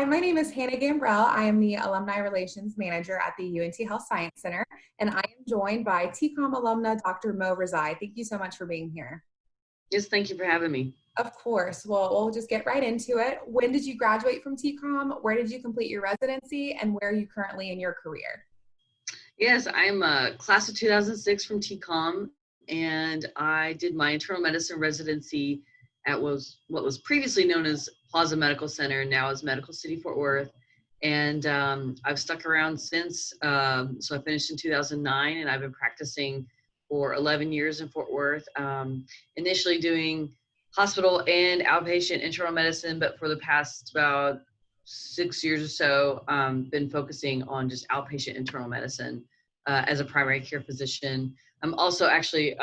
Hi, my name is Hannah Gambrell. I am the Alumni Relations Manager at the UNT Health Science Center, and I am joined by TCOM Alumna Dr. Mo Rezaie. Thank you so much for being here. Yes, thank you for having me. Of course. Well, we'll just get right into it. When did you graduate from TCOM? Where did you complete your residency? And where are you currently in your career? Yes, I'm a class of 2006 from TCOM, and I did my internal medicine residency at what was previously known as Plaza Medical Center, now is Medical City Fort Worth. And I've stuck around since. So I finished in 2009, and I've been practicing for 11 years in Fort Worth, initially doing hospital and outpatient internal medicine, but for the past about 6 years or so, been focusing on just outpatient internal medicine as a primary care physician. I'm also actually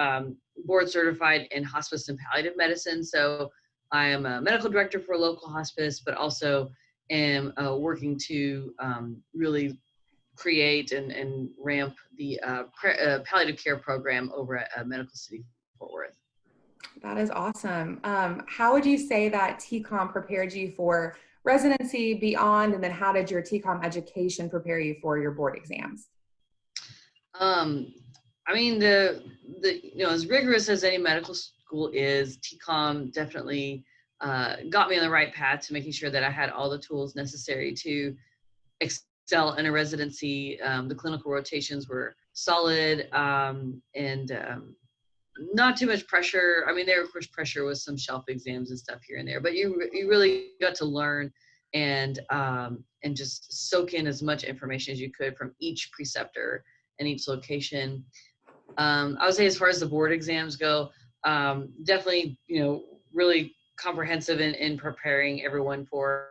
board certified in hospice and palliative medicine. So I am a medical director for a local hospice, but also am working to really create and ramp the palliative care program over at Medical City Fort Worth. That is awesome. How would you say that TCOM prepared you for residency, beyond, and then how did your TCOM education prepare you for your board exams? I mean, the as rigorous as any medical school is, TCOM definitely got me on the right path to making sure that I had all the tools necessary to excel in a residency. The clinical rotations were solid, and not too much pressure. I mean, there of course pressure with some shelf exams and stuff here and there, but you really got to learn and just soak in as much information as you could from each preceptor and each location. I would say as far as the board exams go, definitely, really comprehensive in preparing everyone for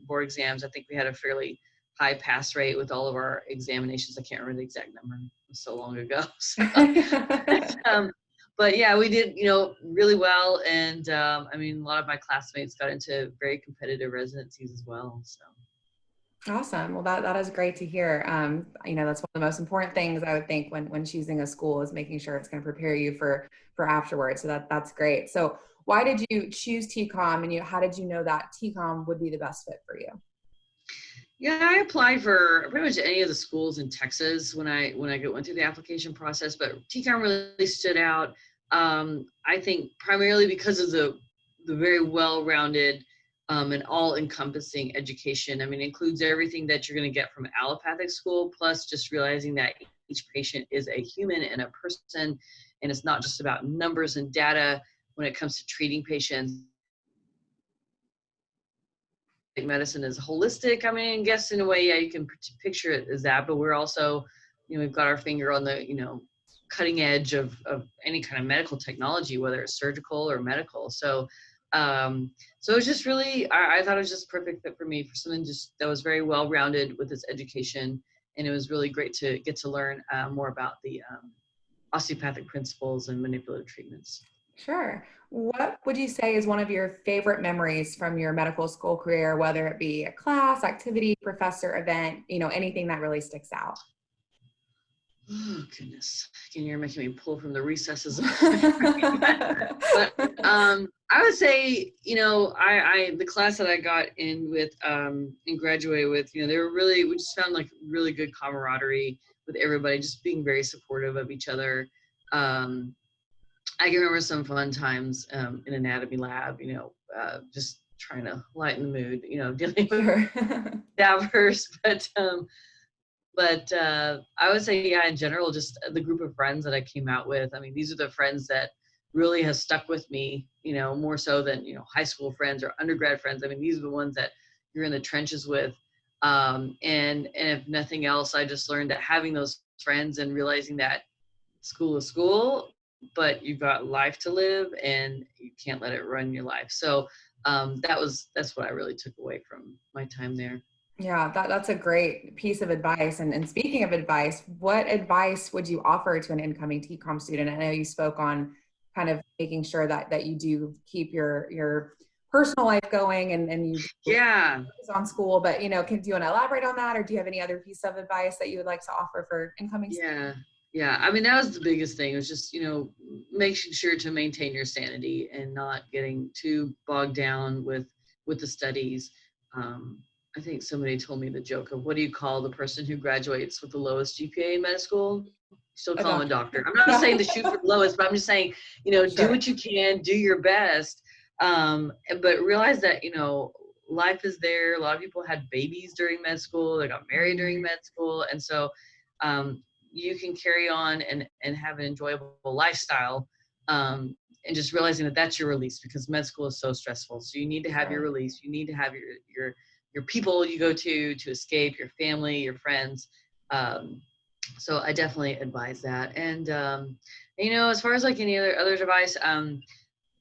board exams. I think we had a fairly high pass rate with all of our examinations. I can't remember the exact number. It was so long ago. So, but yeah, we did, really well. And I mean, a lot of my classmates got into very competitive residencies as well. So. Awesome. Well, that is great to hear. That's one of the most important things I would think when choosing a school is making sure it's going to prepare you for afterwards. So that's great. So why did you choose TCOM, and how did you know that TCOM would be the best fit for you? Yeah, I applied for pretty much any of the schools in Texas when I went through the application process, but TCOM really stood out. I think primarily because of the very well-rounded and all-encompassing education. I mean, it includes everything that you're going to get from allopathic school, plus just realizing that each patient is a human and a person, and it's not just about numbers and data when it comes to treating patients. Medicine is holistic. I mean, I guess in a way, yeah, you can picture it as that, but we're also, we've got our finger on the, cutting edge of any kind of medical technology, whether it's surgical or medical. So it was just really, I thought it was just a perfect fit for me, for something just that was very well-rounded with its education. And it was really great to get to learn more about the osteopathic principles and manipulative treatments. Sure. What would you say is one of your favorite memories from your medical school career, whether it be a class, activity, professor, event, anything that really sticks out? Oh, goodness. Again, you're making me pull from the recesses of but I would say, I the class that I got in with and graduated with, we just found like really good camaraderie with everybody, just being very supportive of each other. I can remember some fun times in anatomy lab, just trying to lighten the mood, dealing with cadavers, but I would say, yeah, in general, just the group of friends that I came out with. I mean, these are the friends that really have stuck with me, more so than, high school friends or undergrad friends. I mean, these are the ones that you're in the trenches with. And if nothing else, I just learned that having those friends and realizing that school is school, but you've got life to live and you can't let it run your life. So that's what I really took away from my time there. Yeah, that's a great piece of advice. And speaking of advice, what advice would you offer to an incoming TCOM student? I know you spoke on kind of making sure that you do keep your personal life going and you focus on school, but do you want to elaborate on that, or do you have any other piece of advice that you would like to offer for incoming students? Yeah. I mean, that was the biggest thing. It was just, making sure to maintain your sanity and not getting too bogged down with the studies. I think somebody told me the joke of, what do you call the person who graduates with the lowest GPA in med school? Still A call them a doctor. doctor. I'm not saying to shoot for the lowest, but I'm just saying, do Sure. what you can, do your best. But realize that, life is there. A lot of people had babies during med school. They got married during med school. And so you can carry on and have an enjoyable lifestyle. And just realizing that that's your release, because med school is so stressful. So you need to have your release. You need to have your people you go to escape, your family, your friends. So I definitely advise that. And as far as like any other device,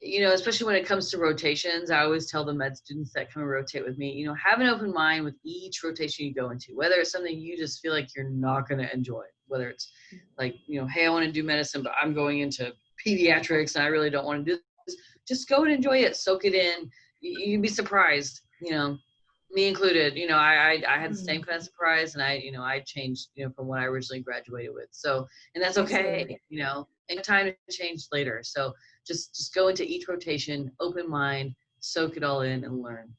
especially when it comes to rotations, I always tell the med students that come and rotate with me, have an open mind with each rotation you go into, whether it's something you just feel like you're not going to enjoy, whether it's like, hey, I want to do medicine, but I'm going into pediatrics and I really don't want to do this. Just go and enjoy it, soak it in. You'd be surprised, me included. I had the same kind of surprise, and I changed, from what I originally graduated with. So, and that's okay, and time to change later. So just go into each rotation, open mind, soak it all in, and learn.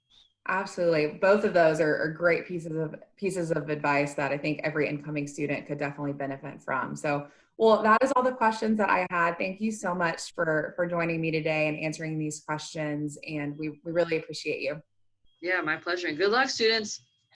Absolutely. Both of those are great pieces of advice that I think every incoming student could definitely benefit from. So, well, that is all the questions that I had. Thank you so much for joining me today and answering these questions. And we really appreciate you. Yeah, my pleasure. And good luck, students.